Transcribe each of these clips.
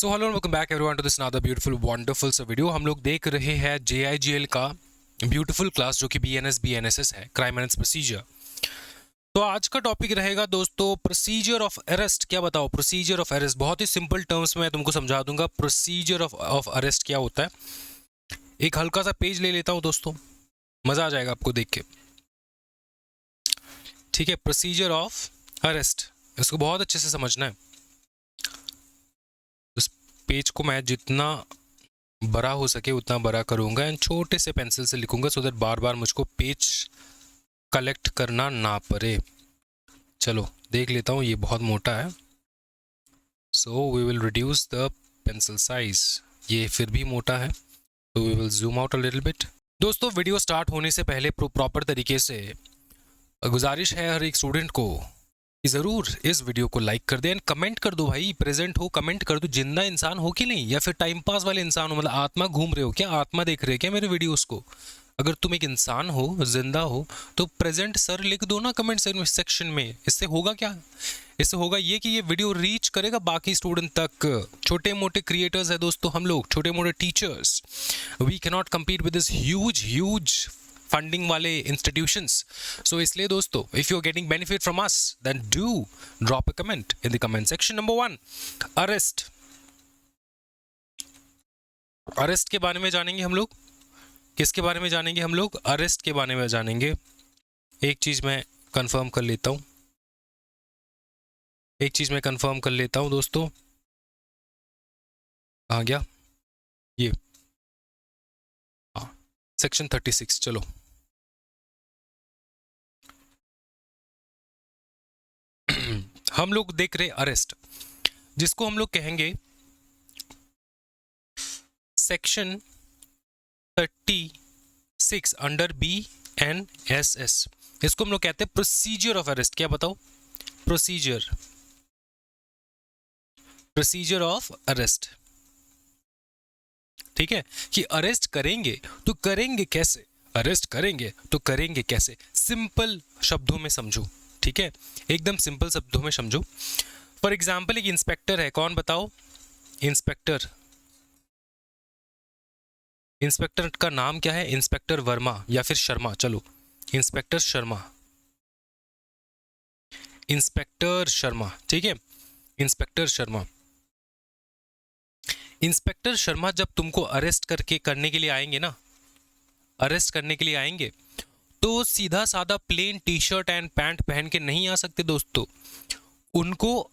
So hello welcome back everyone to this another beautiful wonderful सा video. हम लोग देख रहे हैं JIGL का ब्यूटीफुल क्लास जो कि BNS है, क्राइम एंड प्रोसीजर। तो आज का टॉपिक रहेगा दोस्तों प्रोसीजर ऑफ अरेस्ट। क्या बताओ प्रोसीजर ऑफ अरेस्ट, बहुत ही सिंपल टर्म्स में मैं तुमको समझा दूंगा प्रोसीजर ऑफ अरेस्ट क्या होता है। एक हल्का सा पेज ले लेता हूँ दोस्तों, मजा आ जाएगा आपको देख के। ठीक है, प्रोसीजर ऑफ अरेस्ट, इसको बहुत अच्छे से समझना है। पेज को मैं जितना बड़ा हो सके उतना बड़ा करूंगा एंड छोटे से पेंसिल से लिखूंगा सो दैट बार बार मुझको पेज कलेक्ट करना ना पड़े। चलो देख लेता हूँ, ये बहुत मोटा है, so we will reduce the pencil size. ये फिर भी मोटा है तो we will zoom out a little bit. दोस्तों वीडियो स्टार्ट होने से पहले प्रॉपर तरीके से गुजारिश है हर एक स्टूडेंट को ज़रूर इस वीडियो को लाइक कर दे एंड कमेंट कर दो। भाई प्रेजेंट हो कमेंट कर दो, जिंदा इंसान हो कि नहीं, या फिर टाइम पास वाले इंसान हो, मतलब आत्मा घूम रहे हो क्या, आत्मा देख रहे हो क्या मेरे वीडियोस को। अगर तुम एक इंसान हो, जिंदा हो, तो प्रेजेंट सर लिख दो ना कमेंट सेक्शन में। इससे होगा क्या, इससे होगा ये कि ये वीडियो रीच करेगा बाकी स्टूडेंट तक। छोटे मोटे क्रिएटर्स है दोस्तों हम लोग, छोटे मोटे teachers, we can not compete with this huge funding वाले इंस्टीट्यूशंस। सो इसलिए दोस्तों if you are getting benefit from us then do drop a comment in the comment section. Number 1, arrest. Arrest के बारे में जानेंगे हम लोग। किसके बारे में जानेंगे हम लोग? अरेस्ट के बारे में जानेंगे। एक चीज मैं कंफर्म कर लेता हूं, दोस्तों। कहाँ गया ये? हाँ, सेक्शन 36। चलो हम लोग देख रहे अरेस्ट, जिसको हम लोग कहेंगे सेक्शन 36 अंडर BNSS। इसको हम लोग कहते हैं प्रोसीजर ऑफ अरेस्ट। क्या बताओ? Procedure of arrest. ठीक है, कि अरेस्ट करेंगे तो करेंगे कैसे, अरेस्ट करेंगे तो करेंगे कैसे, सिंपल शब्दों में समझो। ठीक है, एकदम सिंपल शब्दों में समझो। फॉर एग्जाम्पल एक इंस्पेक्टर है, कौन बताओ? इंस्पेक्टर। इंस्पेक्टर का नाम क्या है? इंस्पेक्टर वर्मा या फिर शर्मा। चलो इंस्पेक्टर शर्मा, इंस्पेक्टर शर्मा। ठीक है, इंस्पेक्टर शर्मा। इंस्पेक्टर शर्मा जब तुमको अरेस्ट करने के लिए आएंगे ना, अरेस्ट करने के लिए आएंगे तो सीधा साधा प्लेन टी-शर्ट एंड पैंट पहन के नहीं आ सकते दोस्तों। उनको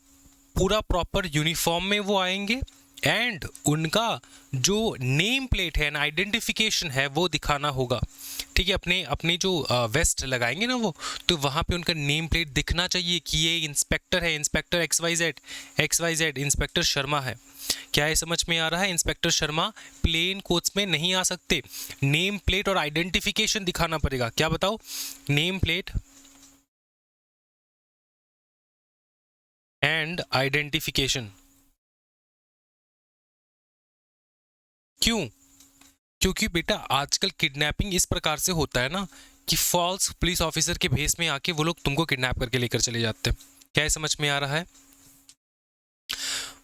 पूरा प्रॉपर यूनिफॉर्म में वो आएंगे एंड उनका जो नेम प्लेट है ना, आइडेंटिफिकेशन है, वो दिखाना होगा। ठीक है, अपने जो वेस्ट लगाएंगे ना वो, तो वहाँ पे उनका नेम प्लेट दिखना चाहिए कि ये इंस्पेक्टर है, इंस्पेक्टर XYZ इंस्पेक्टर शर्मा है। क्या ये समझ में आ रहा है? इंस्पेक्टर शर्मा प्लेन कोट्स में नहीं आ सकते, नेम प्लेट और आइडेंटिफिकेशन दिखाना पड़ेगा। क्या बताओ? Name plate and identification. क्यों? क्योंकि बेटा आजकल किडनैपिंग इस प्रकार से होता है ना कि फॉल्स पुलिस ऑफिसर के भेस में आके वो लोग तुमको किडनैप करके लेकर चले जाते हैं। क्या ये समझ में आ रहा है?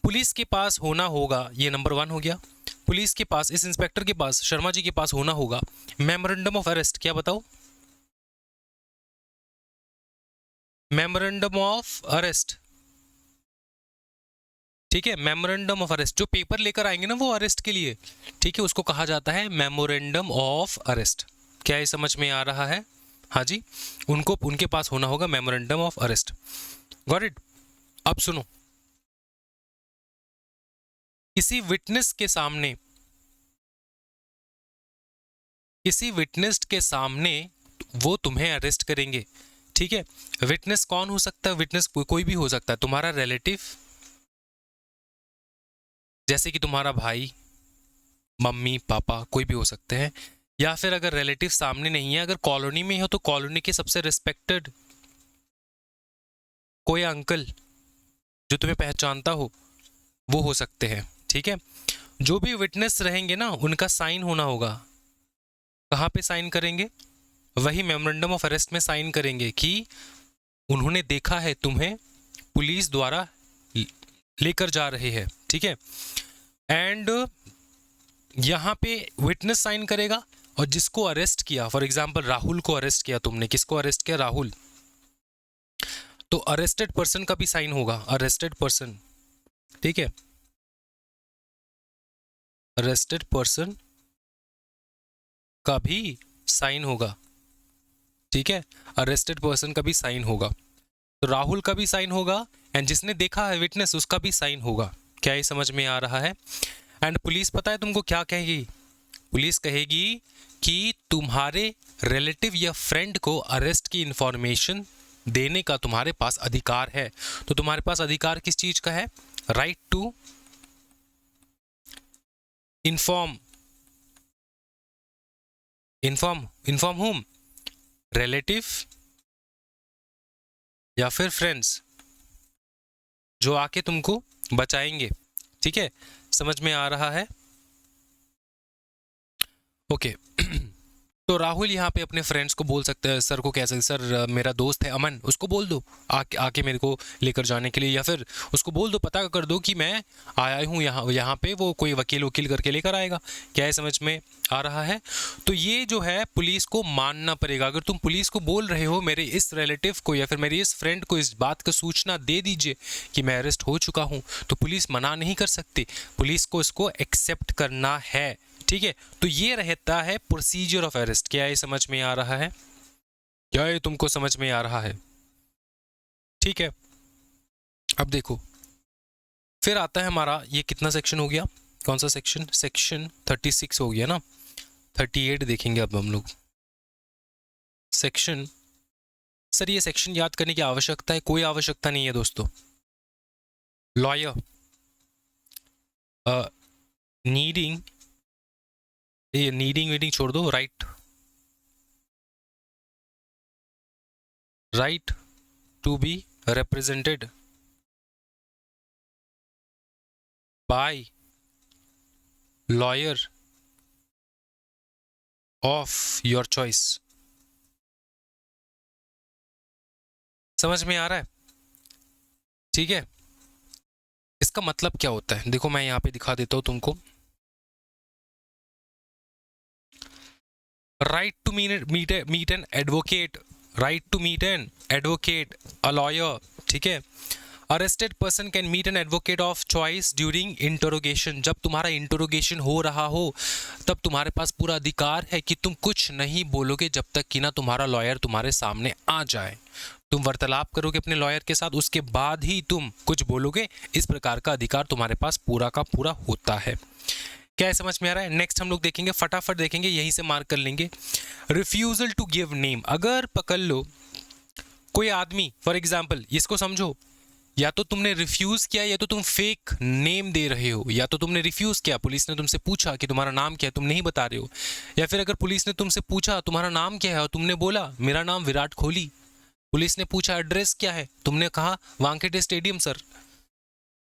पुलिस के पास होना होगा, ये नंबर 1 हो गया। पुलिस के पास, इस इंस्पेक्टर के पास, शर्मा जी के पास होना होगा मेमोरेंडम ऑफ अरेस्ट। क्या बताओ? Memorandum of arrest. ठीक है, मेमोरेंडम ऑफ अरेस्ट, जो पेपर लेकर आएंगे ना वो अरेस्ट के लिए, ठीक है, उसको कहा जाता है मेमोरेंडम ऑफ अरेस्ट। क्या ये समझ में आ रहा है? हाँ जी, उनके पास होना होगा memorandum of arrest. Got it? अब सुनो, किसी विटनेस के सामने वो तुम्हें अरेस्ट करेंगे। ठीक है, विटनेस कौन हो सकता है? विटनेस कोई भी हो सकता है, तुम्हारा रिलेटिव, जैसे कि तुम्हारा भाई, मम्मी, पापा, कोई भी हो सकते हैं। या फिर अगर रिलेटिव सामने नहीं है, अगर कॉलोनी में हो तो कॉलोनी के सबसे रिस्पेक्टेड कोई अंकल जो तुम्हें पहचानता हो, वो हो सकते हैं। ठीक है, जो भी विटनेस रहेंगे ना उनका साइन होना होगा। कहाँ पे साइन करेंगे? वही मेमोरेंडम ऑफ अरेस्ट में साइन करेंगे कि उन्होंने देखा है तुम्हें पुलिस द्वारा लेकर जा रहे हैं। ठीक है, एंड यहाँ पे विटनेस साइन करेगा, और जिसको अरेस्ट किया, फॉर एग्जाम्पल राहुल को अरेस्ट किया तुमने, किसको अरेस्ट किया? राहुल, तो अरेस्टेड पर्सन का भी साइन होगा, अरेस्टेड पर्सन, ठीक है, अरेस्टेड पर्सन का भी साइन होगा, ठीक है, अरेस्टेड पर्सन का भी साइन होगा, तो राहुल का भी साइन होगा, एंड जिसने देखा है विटनेस उसका भी साइन होगा। क्या ये समझ में आ रहा है? एंड पुलिस पता है तुमको क्या कहेगी? पुलिस कहेगी कि तुम्हारे रिलेटिव या फ्रेंड को अरेस्ट की इंफॉर्मेशन देने का तुम्हारे पास अधिकार है। तो तुम्हारे पास अधिकार किस चीज का है? Right to inform, inform whom? Relative या फिर फ्रेंड्स जो आके तुमको बचाएंगे, ठीक है, समझ में आ रहा है? ओके तो राहुल यहाँ पे अपने फ्रेंड्स को बोल सकते हैं, सर को कह सकते, सर मेरा दोस्त है अमन, उसको बोल दो आके मेरे को लेकर जाने के लिए, या फिर उसको बोल दो, पता कर दो कि मैं आया हूँ यहाँ पे, वो कोई वकील करके लेकर आएगा। क्या है समझ में आ रहा है? तो ये जो है पुलिस को मानना पड़ेगा। अगर तुम पुलिस को बोल रहे हो मेरे इस रिलेटिव को या फिर मेरे इस फ्रेंड को इस बात का सूचना दे दीजिए कि मैं अरेस्ट हो चुका हूँ, तो पुलिस मना नहीं कर सकती, पुलिस को इसको एक्सेप्ट करना है, ठीक है। तो ये रहता है प्रोसीजर ऑफ अरेस्ट। क्या ये समझ में आ रहा है? क्या ये तुमको समझ में आ रहा है? ठीक है, अब देखो फिर आता है हमारा, ये कितना सेक्शन हो गया? कौन सा सेक्शन? सेक्शन 36 हो गया ना। 38 देखेंगे अब हम लोग। सेक्शन, सर ये सेक्शन याद करने की आवश्यकता है? कोई आवश्यकता नहीं है दोस्तों। लॉयर नीडिंग, ये नीडिंग वीडिंग छोड़ दो, right to be represented by lawyer of your choice। समझ में आ रहा है? ठीक है, इसका मतलब क्या होता है देखो मैं यहां पे दिखा देता हूं तुमको। Right to meet an advocate, right to meet an advocate, a lawyer, ठीक है। Arrested person can meet an advocate of choice during interrogation. जब तुम्हारा इंटरोगेशन हो रहा हो तब तुम्हारे पास पूरा अधिकार है कि तुम कुछ नहीं बोलोगे जब तक कि ना तुम्हारा लॉयर तुम्हारे सामने आ जाए। तुम वार्तालाप करोगे अपने लॉयर के साथ, उसके बाद ही तुम कुछ बोलोगे। इस प्रकार का अधिकार तुम्हारे पास पूरा का पूरा होता है। क्या है समझ में आ रहा है? नेक्स्ट हम लोग देखेंगे, फटाफट देखेंगे, यहीं से मार्क कर लेंगे। Refusal to give name. अगर पकड़ लो कोई आदमी, फॉर एग्जाम्पल इसको समझो, या तो तुमने रिफ्यूज किया या तो तुम फेक नेम दे रहे हो। या तो तुमने रिफ्यूज किया, पुलिस ने तुमसे पूछा कि तुम्हारा नाम क्या है, तुम नहीं बता रहे हो। या फिर अगर पुलिस ने तुमसे पूछा तुम्हारा नाम क्या है और तुमने बोला मेरा नाम विराट कोहली, पुलिस ने पूछा एड्रेस क्या है, तुमने कहा वानखेड़े स्टेडियम सर।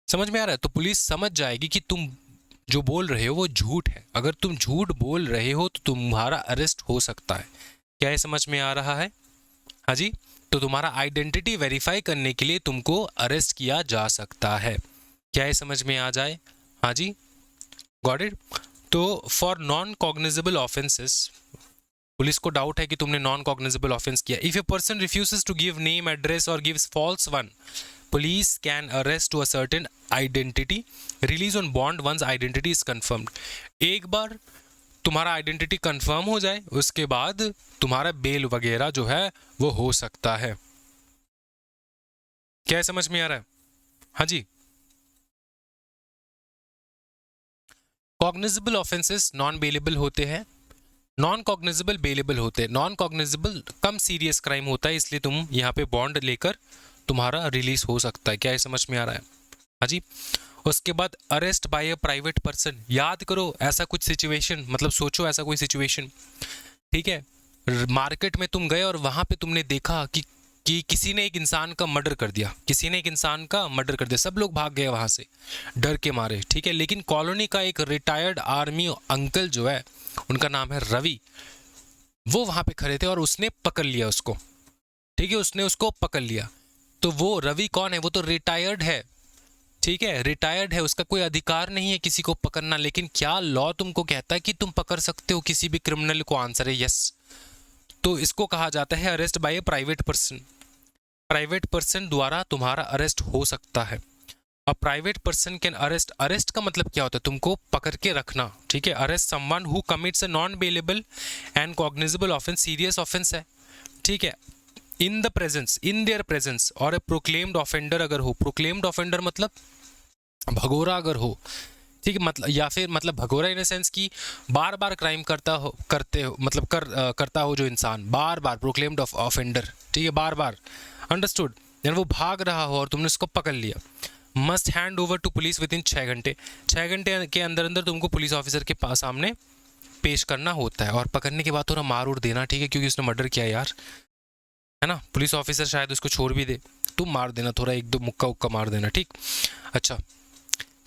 समझ में आ रहा है? तो पुलिस समझ जाएगी कि तुम जो बोल रहे हो वो झूठ है। अगर तुम झूठ बोल रहे हो तो तुम्हारा अरेस्ट हो सकता है। क्या ये समझ में आ रहा है? हाँ जी, तो तुम्हारा आइडेंटिटी वेरीफाई करने के लिए तुमको अरेस्ट किया जा सकता है। क्या ये समझ में आ जाए? हाँ जी, गॉट इट। तो for non cognizable offences, police को डाउट है कि तुमने नॉन कॉग्निजेबल ऑफेंस किया। If a person refuses to give name address और gives false one, police can arrest to a certain identity, release on bond once identity is confirmed। एक बार तुम्हारा identity confirm हो जाए उसके बाद तुम्हारा बेल वगैरह जो है वो हो सकता है। क्या समझ में आ रहा है? हाँ जी। कॉग्निजेबल ऑफेंसेस नॉन बेलेबल होते हैं, नॉन कॉग्निजेबल बेलेबल होते हैं। नॉन कॉग्निजेबल कम सीरियस क्राइम होता है, इसलिए तुम यहाँ पे बॉन्ड लेकर तुम्हारा रिलीज हो सकता है। क्या ये समझ में आ रहा है? हाँ जी। उसके बाद arrest by a private person. याद करो ऐसा कुछ सिचुएशन, मतलब सोचो ऐसा कोई सिचुएशन, ठीक है, मार्केट में तुम गए और वहां पे तुमने देखा कि किसी ने एक इंसान का मर्डर कर दिया, किसी ने एक इंसान का मर्डर कर दिया, सब लोग भाग गए वहां से डर के मारे, ठीक है। लेकिन कॉलोनी का एक रिटायर्ड आर्मी अंकल जो है, उनका नाम है रवि, वो वहां पे खड़े थे और उसने पकड़ लिया उसको, ठीक है, उसने उसको पकड़ लिया। तो वो रवि कौन है? वो तो रिटायर्ड है, ठीक है, रिटायर्ड है, उसका कोई अधिकार नहीं है किसी को पकड़ना, लेकिन क्या लॉ तुमको कहता है कि तुम पकड़ सकते हो किसी भी क्रिमिनल को? आंसर है यस। तो इसको कहा जाता है अरेस्ट बाय ए प्राइवेट पर्सन। प्राइवेट पर्सन द्वारा तुम्हारा अरेस्ट हो सकता है। अ private person can arrest, arrest का मतलब क्या होता है? तुमको पकड़ के रखना, ठीक है। Arrest someone who commits a non bailable and cognizable offence, serious offence है, ठीक है, in the presence, in their presence, और ए प्रोक्लेम्ड ऑफेंडर अगर हो, प्रोक्लेम्ड ऑफेंडर मतलब भगोरा अगर हो, ठीक है, मतलब या फिर मतलब भगोरा इन सेंस की बार बार क्राइम करता हो जो इंसान, बार बार प्रोक्लेम्ड ऑफेंडर, ठीक है, बार बार, अंडरस्टूड। यानी वो भाग रहा हो और तुमने उसको पकड़ लिया। Must hand over to police within 6 घंटे, 6 घंटे के अंदर अंदर तुमको पुलिस ऑफिसर के पास सामने पेश करना होता है, और पकड़ने के बाद थोड़ा मार उड़ देना, ठीक है, क्योंकि उसने मर्डर किया यार, है ना। पुलिस ऑफिसर शायद उसको छोड़ भी दे, तुम मार देना, थोड़ा एक दो मुक्का उक्का मार देना, ठीक। अच्छा,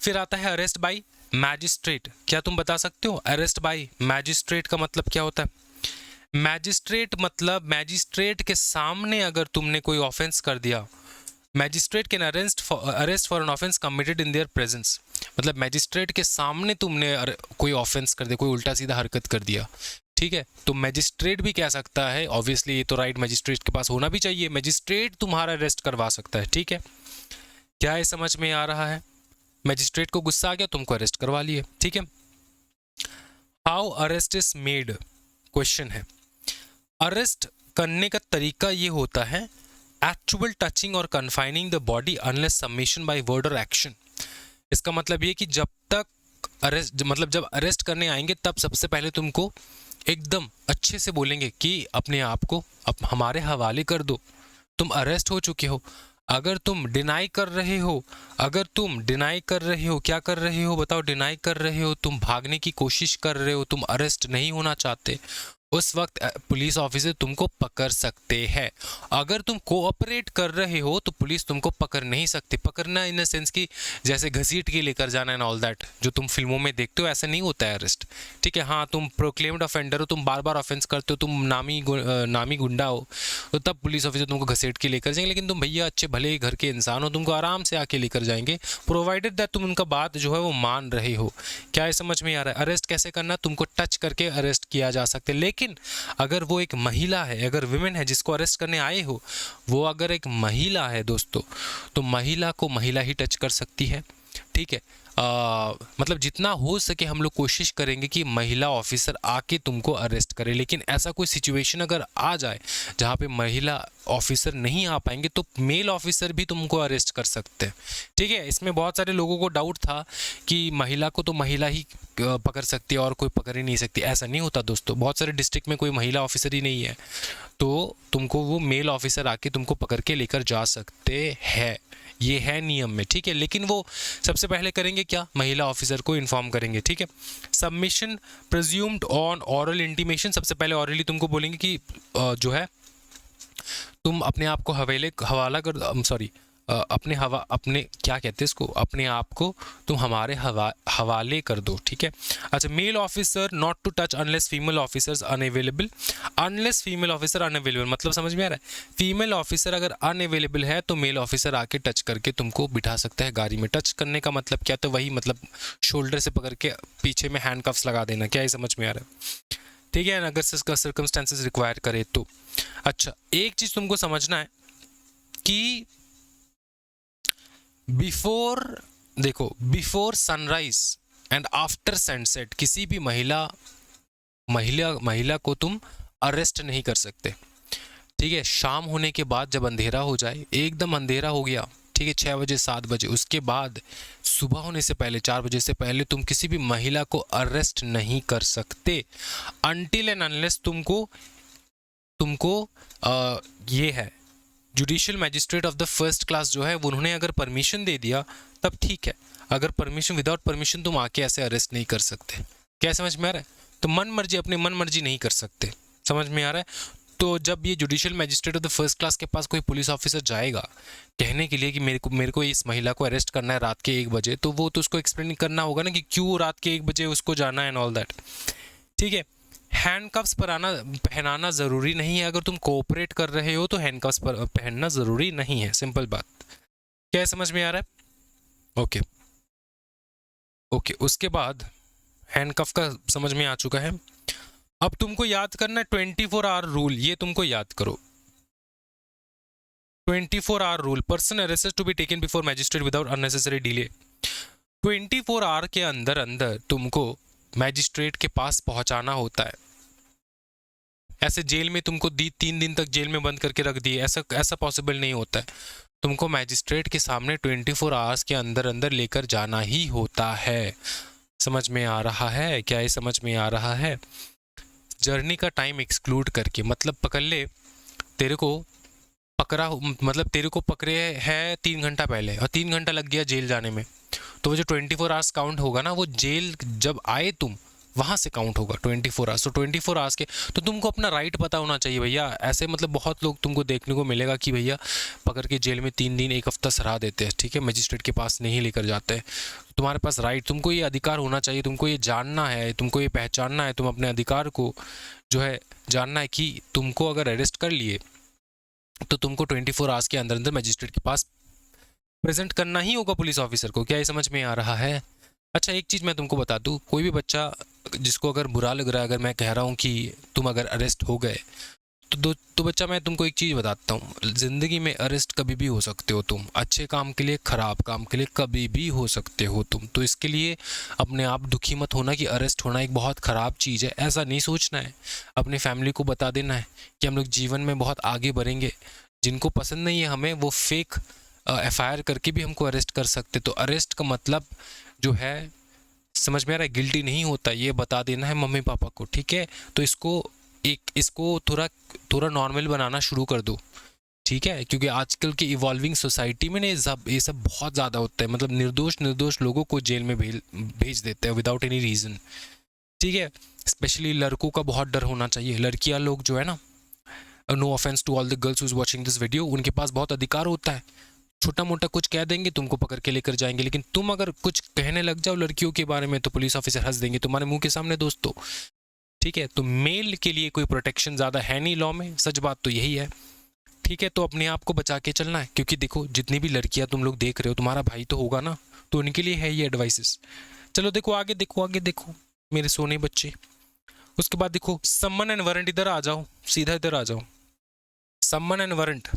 फिर आता है अरेस्ट बाय मैजिस्ट्रेट। क्या तुम बता सकते हो अरेस्ट बाय मैजिस्ट्रेट का मतलब क्या होता है? मैजिस्ट्रेट मतलब मैजिस्ट्रेट के सामने अगर तुमने कोई ऑफेंस कर दिया, magistrate can arrest for an offence committed in their presence, मतलब मैजिस्ट्रेट के सामने तुमने कोई ऑफेंस कर दिया, कोई उल्टा सीधा हरकत कर दिया, ठीक है, तो मैजिस्ट्रेट भी कह सकता है, ऑब्वियसली ये तो राइट मैजिस्ट्रेट के पास होना भी चाहिए, मैजिस्ट्रेट तुम्हारा अरेस्ट करवा सकता है, ठीक है। क्या ये समझ में आ रहा है? मैजिस्ट्रेट को गुस्सा आ गया, तुमको अरेस्ट करवा लिए, ठीक है। How arrest is made, question है। अरेस्ट करने का तरीका ये होता है एक्चुअल टचिंग और confining the body unless submission by word और एक्शन। इसका मतलब ये कि जब तक अरेस्ट, मतलब जब अरेस्ट करने आएंगे तब सबसे पहले तुमको एकदम अच्छे से बोलेंगे कि अपने आप को हमारे हवाले कर दो, तुम अरेस्ट हो चुके हो। अगर तुम डिनाई कर रहे हो, क्या कर रहे हो बताओ? डिनाई कर रहे हो, तुम भागने की कोशिश कर रहे हो, तुम अरेस्ट नहीं होना चाहते, उस वक्त पुलिस ऑफिसर तुमको पकड़ सकते हैं। अगर तुम कोऑपरेट कर रहे हो तो पुलिस तुमको पकड़ नहीं सकती। पकड़ना इन द सेंस की जैसे घसीट के लेकर जाना एंड ऑल दैट, जो तुम फिल्मों में देखते हो, ऐसा नहीं होता है अरेस्ट, ठीक है। हाँ, तुम प्रोक्लेम्ड ऑफेंडर हो, तुम बार बार ऑफेंस करते हो, तुम नामी गुंडा हो, तो तब पुलिस ऑफिसर तुमको घसीट के लेकर जाएंगे। लेकिन तुम भैया अच्छे भले घर के इंसान हो, तुमको आराम से आके लेकर जाएंगे, प्रोवाइडेड दैट तुम उनका बात जो है वो मान रहे हो। क्या ये समझ में आ रहा है? अरेस्ट कैसे करना, तुमको टच करके अरेस्ट किया जा सकता है। लेकिन अगर वो एक महिला है, अगर विमेन है जिसको अरेस्ट करने आए हो, वो अगर एक महिला है दोस्तों, तो महिला को महिला ही टच कर सकती है, ठीक है। मतलब जितना हो सके हम लोग कोशिश करेंगे कि महिला ऑफिसर आके तुमको अरेस्ट करे, लेकिन ऐसा कोई सिचुएशन अगर आ जाए जहाँ पे महिला ऑफिसर नहीं आ पाएंगे तो मेल ऑफिसर भी तुमको अरेस्ट कर सकते हैं, ठीक है। इसमें बहुत सारे लोगों को डाउट था कि महिला को तो महिला ही पकड़ सकती है और कोई पकड़ ही नहीं सकती। ऐसा नहीं होता दोस्तों, बहुत सारे डिस्ट्रिक्ट में कोई महिला ऑफिसर ही नहीं है, तो तुमको वो मेल ऑफिसर आके तुमको पकड़ के लेकर जा सकते हैं, ये है नियम में, ठीक है। लेकिन वो सबसे पहले करेंगे क्या, महिला ऑफिसर को इन्फॉर्म करेंगे, ठीक है। Submission presumed on oral intimation, सबसे पहले ऑरली तुमको बोलेंगे कि जो है तुम अपने आप को हवाला कर, सॉरी अपने क्या कहते हैं इसको, अपने आप को तुम हमारे हवाले कर दो, ठीक है। अच्छा, male officer not to touch unless female officers unavailable, unless female officer unavailable मतलब समझ में आ रहा है? फीमेल ऑफिसर अगर अनअवेलेबल है तो मेल ऑफिसर आके टच करके तुमको बिठा सकता है गाड़ी में। टच करने का मतलब क्या, तो वही मतलब शोल्डर से पकड़ के पीछे में हैंडकफ्स लगा देना। क्या ये समझ में आ रहा है? ठीक है, अगर सर्कमस्टेंसेस रिक्वायर करे तो। अच्छा, एक चीज तुमको समझना है कि before sunrise and after sunset किसी भी महिला को तुम अरेस्ट नहीं कर सकते, ठीक है। शाम होने के बाद जब अंधेरा हो जाए, एकदम अंधेरा हो गया, ठीक है, 6 बजे 7 बजे, उसके बाद सुबह होने से पहले 4 बजे से पहले तुम किसी भी महिला को अरेस्ट नहीं कर सकते अनटिल एंड अनलेस तुमको ये है judicial magistrate of the first class जो है उन्होंने अगर परमिशन दे दिया तब ठीक है। अगर परमिशन, विदाउट परमिशन तुम आके ऐसे अरेस्ट नहीं कर सकते। क्या समझ में आ रहा है? तो अपने मन मर्जी नहीं कर सकते, समझ में आ रहा है? तो जब ये judicial magistrate of the first class के पास कोई पुलिस ऑफिसर जाएगा कहने के लिए कि मेरे को इस महिला को अरेस्ट करना है रात के 1 बजे, तो वो तो उसको एक्सप्लेन करना होगा ना कि क्यों रात के 1 बजे उसको जाना है एंड ऑल दैट, ठीक है। हैंडकफ्स पहनाना ज़रूरी नहीं है। अगर तुम कोऑपरेट कर रहे हो तो हैंडकफ्स पहनना ज़रूरी नहीं है, सिंपल बात। क्या समझ में आ रहा है? ओके ओके, उसके बाद हैंडकफ का समझ में आ चुका है। अब तुमको याद करना है 24 आवर रूल, ये तुमको याद करो। 24 hour rule, person arrested to be taken before magistrate without unnecessary delay. 24 hour के अंदर अंदर तुमको मैजिस्ट्रेट के पास पहुंचाना होता है। ऐसे जेल में तुमको 3 दिन तक जेल में बंद करके रख दिए, ऐसा ऐसा पॉसिबल नहीं होता है। तुमको मैजिस्ट्रेट के सामने 24 आवर्स के अंदर अंदर लेकर जाना ही होता है। समझ में आ रहा है? क्या ये समझ में आ रहा है? जर्नी का टाइम एक्सक्लूड करके, मतलब पकड़ ले, तेरे को पकड़ा, मतलब तेरे को पकड़े है 3 घंटा पहले और 3 घंटा लग गया जेल जाने में, तो वो जो 24 आवर्स काउंट होगा ना, वो जेल जब आए तुम वहां से काउंट होगा 24 आवर्स। तो 24 आवर्स के, तो तुमको अपना राइट पता होना चाहिए भैया। ऐसे मतलब बहुत लोग तुमको देखने को मिलेगा कि भैया पकड़ के जेल में 3 दिन 1 हफ्ता सरा देते हैं, ठीक है, मजिस्ट्रेट के पास नहीं लेकर जाते हैं। तुम्हारे पास राइट, तुमको ये अधिकार होना चाहिए, तुमको ये जानना है, तुमको ये पहचानना है, तुम अपने अधिकार को जो है जानना है कि तुमको अगर अरेस्ट कर लिए तो तुमको 24 आवर्स के अंदर अंदर मजिस्ट्रेट के पास प्रेजेंट करना ही होगा पुलिस ऑफिसर को। क्या ये समझ में आ रहा है? अच्छा, एक चीज़ मैं तुमको बता दूं, कोई भी बच्चा जिसको अगर बुरा लग रहा है, अगर मैं कह रहा हूँ कि तुम अगर अरेस्ट हो गए, तो बच्चा मैं तुमको एक चीज़ बताता हूँ, ज़िंदगी में अरेस्ट कभी भी हो सकते हो तुम, अच्छे काम के लिए, ख़राब काम के लिए, कभी भी हो सकते हो तुम। तो इसके लिए अपने आप दुखी मत होना कि अरेस्ट होना एक बहुत ख़राब चीज़ है, ऐसा नहीं सोचना है। अपनी फैमिली को बता देना है कि हम लोग जीवन में बहुत आगे बढ़ेंगे। जिनको पसंद नहीं है हमें, वो फेक FIR करके भी हमको अरेस्ट कर सकते। तो अरेस्ट का मतलब जो है, समझ में आ रहा है, गिल्टी नहीं होता, ये बता देना है मम्मी पापा को, ठीक है। तो इसको थोड़ा थोड़ा नॉर्मल बनाना शुरू कर दो, ठीक है, क्योंकि आजकल की इवॉल्विंग सोसाइटी में ना ये सब बहुत ज़्यादा होता है। मतलब निर्दोष लोगों को जेल में भेज देते हैं विदाउट एनी रीज़न, ठीक है। स्पेशली लड़कों का बहुत डर होना चाहिए। लड़कियां लोग जो है ना, no offence to all the girls who's watching this video, उनके पास बहुत अधिकार होता है। छोटा मोटा कुछ कह देंगे, तुमको पकड़ के लेकर जाएंगे, लेकिन तुम अगर कुछ कहने लग जाओ लड़कियों के बारे में तो पुलिस ऑफिसर हंस देंगे तुम्हारे मुंह के सामने दोस्तों, ठीक है। तो मेल के लिए कोई प्रोटेक्शन ज़्यादा है नहीं लॉ में, सच बात तो यही है, ठीक है। तो अपने आप को बचा के चलना है, क्योंकि देखो जितनी भी लड़कियां तुम लोग देख रहे हो, तुम्हारा भाई तो होगा ना, तो उनके लिए है ये एडवाइसेस। चलो देखो आगे, देखो आगे, देखो मेरे सोने बच्चे। उसके बाद देखो सम्मन एंड वारंट, इधर आ जाओ, सीधा इधर आ जाओ। सम्मन एंड वारंट,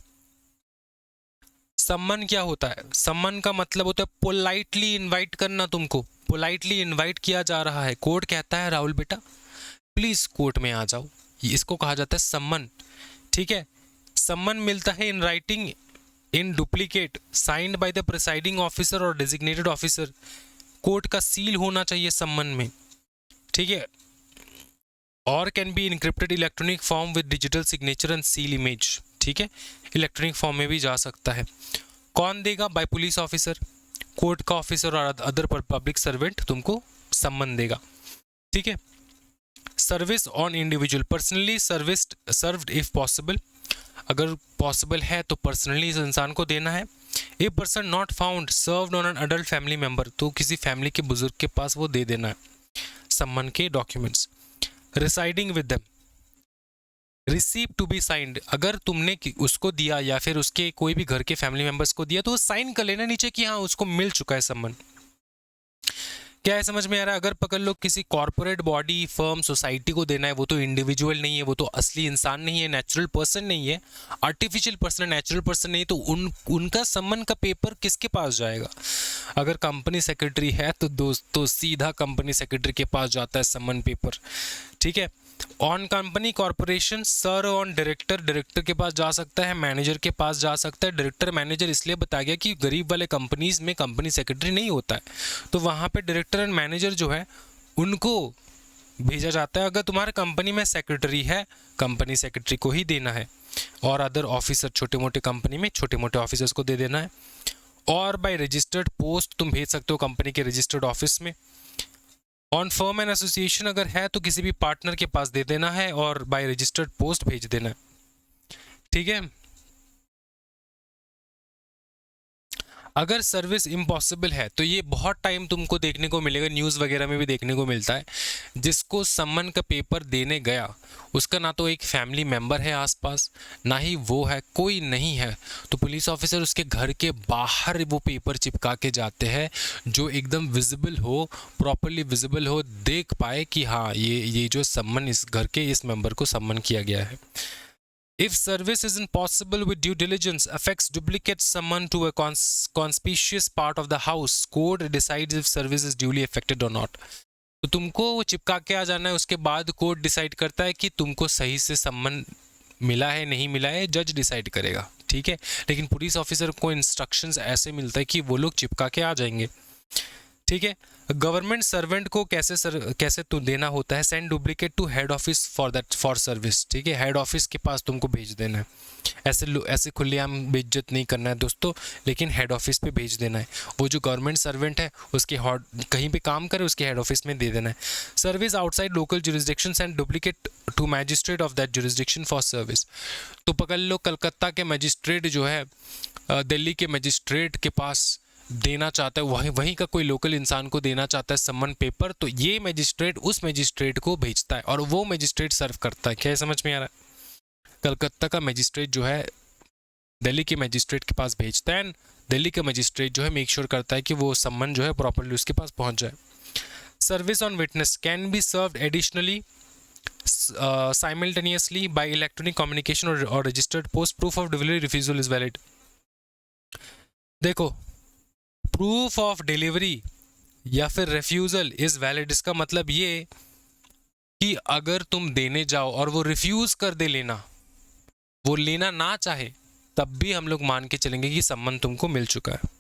सम्मन क्या होता है? सम्मन का मतलब होता है पोलाइटली इनवाइट करना, तुमको पोलाइटली इनवाइट किया जा रहा है। कोर्ट कहता है राहुल बेटा प्लीज कोर्ट में आ जाओ, इसको कहा जाता है सम्मन, ठीक है। सम्मन मिलता है in writing, in duplicate, signed by the presiding officer और डेजिग्नेटेड ऑफिसर। कोर्ट का सील होना चाहिए सम्मन में, ठीक है। और can be encrypted electronic form with digital signature and seal image, ठीक है। इलेक्ट्रॉनिक फॉर्म में भी जा सकता है। कौन देगा? बाय पुलिस ऑफिसर, कोर्ट का ऑफिसर और अदर पब्लिक सर्वेंट तुमको सम्मन देगा, ठीक है। Service on individual, personally served if possible, अगर पॉसिबल है तो पर्सनली इस इंसान को देना है। A person not found served on an adult family member, तो किसी फैमिली के बुजुर्ग के पास वो दे देना है सम्मन के documents. Residing with them, receive to be signed, अगर तुमने उसको दिया या फिर उसके कोई भी घर के फैमिली मेंबर्स को दिया तो वो साइन कर लेना नीचे कि हाँ उसको मिल चुका है सम्मन। क्या है समझ में आ रहा है? अगर पकड़ लो किसी कॉर्पोरेट बॉडी, फर्म, सोसाइटी को देना है, वो तो इंडिविजुअल नहीं है, वो तो असली इंसान नहीं है, नेचुरल पर्सन नहीं है, आर्टिफिशियल पर्सन है, नेचुरल पर्सन नहीं, तो उनका सम्मन का पेपर किसके पास जाएगा? अगर कंपनी सेक्रेटरी है तो दोस्तों सीधा कंपनी सेक्रेटरी के पास जाता है सम्मन पेपर, ठीक है। On company corporation, sir on director, director के पास जा सकता है, मैनेजर के पास जा सकता है। डायरेक्टर मैनेजर इसलिए बताया गया कि गरीब वाले कंपनीज में कंपनी सेक्रेटरी नहीं होता है, तो वहाँ पे डायरेक्टर एंड मैनेजर जो है उनको भेजा जाता है। अगर तुम्हारे कंपनी में सेक्रेटरी है, कंपनी सेक्रेटरी को ही देना है, और अदर ऑफिसर, छोटे मोटे कंपनी में छोटे मोटे ऑफिसर्स को दे देना है। और बाय रजिस्टर्ड पोस्ट तुम भेज सकते हो कंपनी के रजिस्टर्ड ऑफिस में। ऑन फर्म एंड एसोसिएशन अगर है तो किसी भी पार्टनर के पास दे देना है और बाय रजिस्टर्ड पोस्ट भेज देना है, ठीक है। अगर सर्विस इम्पॉसिबल है तो ये बहुत टाइम तुमको देखने को मिलेगा, न्यूज़ वगैरह में भी देखने को मिलता है, जिसको सम्मन का पेपर देने गया उसका ना तो एक फैमिली मेम्बर है आसपास, ना ही वो है, कोई नहीं है, तो पुलिस ऑफिसर उसके घर के बाहर वो पेपर चिपका के जाते हैं, जो एकदम विजिबल हो, प्रॉपरली विजिबल हो, देख पाए कि हाँ ये जो सम्मन इस घर के इस मेंबर को सम्मन किया गया है। If service isn't possible with due diligence, affects duplicate summon to a conspicuous part of the house, court decides if service is duly effected or not. तो तुमको वो चिपका के आ जाना है, उसके बाद कोर्ट डिसाइड करता है कि तुमको सही से सम्मन मिला है नहीं मिला है, जज डिसाइड करेगा, ठीक है। लेकिन पुलिस ऑफिसर को इंस्ट्रक्शंस ऐसे मिलता है कि वो लोग चिपका के आ जाएंगे, ठीक है। गवर्नमेंट सर्वेंट को कैसे तो देना होता है, send duplicate to head office for service, ठीक है, हेड ऑफिस के पास तुमको भेज देना है। ऐसे खुलेआम बेइज्जत नहीं करना है दोस्तों, लेकिन हेड ऑफिस पे भेज देना है। वो जो गवर्नमेंट सर्वेंट है उसके कहीं पे काम करे उसके हेड ऑफिस में दे देना है। Service outside local jurisdiction and duplicate to magistrate of that jurisdiction for service. तो पकड़ लो कलकत्ता के मजिस्ट्रेट जो है दिल्ली के मजिस्ट्रेट के पास देना चाहता है, वहीं का कोई लोकल इंसान को देना चाहता है सम्मन पेपर, तो ये मजिस्ट्रेट उस मजिस्ट्रेट को भेजता है और वो मजिस्ट्रेट सर्व करता है। क्या समझ में आ रहा है? कलकत्ता का मजिस्ट्रेट जो है दिल्ली के मजिस्ट्रेट के पास भेजता है, दिल्ली का मजिस्ट्रेट जो है मेक श्योर करता है कि वो सम्मन जो है प्रॉपरली उसके पास पहुंच जाए। Service on witness can be served additionally simultaneously by electronic communication or registered post. Proof of delivery refusal is valid. देखो, प्रूफ ऑफ डिलीवरी या फिर रेफ्यूजल इज वैलिड, इसका मतलब ये कि अगर तुम देने जाओ और वो रिफ्यूज कर दे लेना, वो लेना ना चाहे, तब भी हम लोग मान के चलेंगे कि सम्मन तुमको मिल चुका है,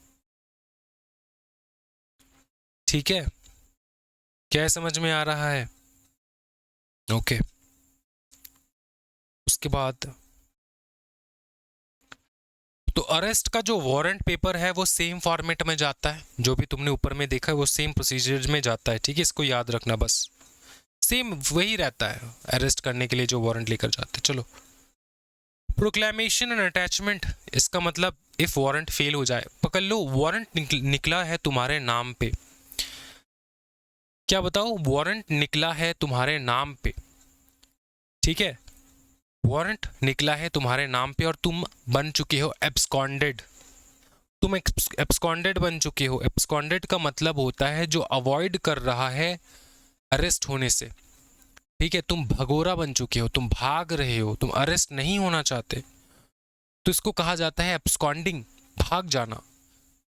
ठीक है। क्या समझ में आ रहा है? ओके। उसके बाद तो अरेस्ट का जो वारंट पेपर है वो सेम फॉर्मेट में जाता है, जो भी तुमने ऊपर में देखा है वो सेम प्रोसीजर में जाता है, ठीक है। इसको याद रखना, बस सेम वही रहता है अरेस्ट करने के लिए जो वारंट लेकर जाते हैं। चलो, प्रोक्लेमेशन एंड अटैचमेंट, इसका मतलब इफ वारंट फेल हो जाए, पकड़ लो वारंट निकला है तुम्हारे नाम पे, क्या बताओ, वारंट निकला है तुम्हारे नाम पे, ठीक है, वारंट निकला है तुम्हारे नाम पे और तुम बन चुके हो एब्सकॉन्डेड, तुम एब्सकॉन्डेड बन चुके हो। एब्सकॉन्डेड का मतलब होता है जो अवॉइड कर रहा है अरेस्ट होने से, ठीक है, तुम भगोरा बन चुके हो, तुम भाग रहे हो, तुम अरेस्ट नहीं होना चाहते, तो इसको कहा जाता है एब्सकॉन्डिंग, भाग जाना,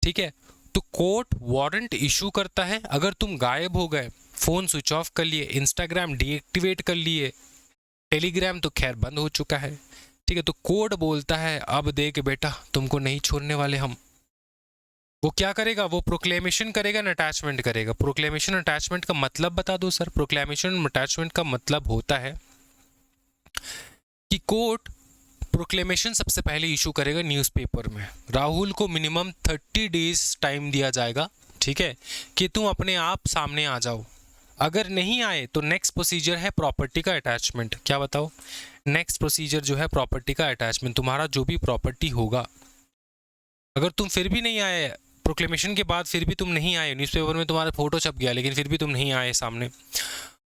ठीक है। तो कोर्ट वारंट इशू करता है अगर तुम गायब हो गए, फोन स्विच ऑफ कर लिए, इंस्टाग्राम डीएक्टिवेट कर लिए, टेलीग्राम तो खैर बंद हो चुका है, ठीक है, तो कोर्ट बोलता है अब देख बेटा तुमको नहीं छोड़ने वाले हम। वो क्या करेगा, वो प्रोक्लेमेशन करेगा ना अटैचमेंट करेगा। प्रोक्लेमेशन अटैचमेंट का मतलब बता दो सर। प्रोक्लेमेशन अटैचमेंट का मतलब होता है कि कोर्ट प्रोक्लेमेशन सबसे पहले इशू करेगा न्यूज़पेपर में, राहुल को मिनिमम 30 डेज टाइम दिया जाएगा, ठीक है, कि तुम अपने आप सामने आ जाओ। अगर नहीं आए तो नेक्स्ट प्रोसीजर है प्रॉपर्टी का अटैचमेंट। क्या बताओ, नेक्स्ट प्रोसीजर जो है प्रॉपर्टी का अटैचमेंट, तुम्हारा जो भी प्रॉपर्टी होगा, अगर तुम फिर भी नहीं आए, प्रोक्लेमेशन के बाद फिर भी तुम नहीं आए, न्यूज़पेपर में तुम्हारा फोटो छप गया लेकिन फिर भी तुम नहीं आए सामने,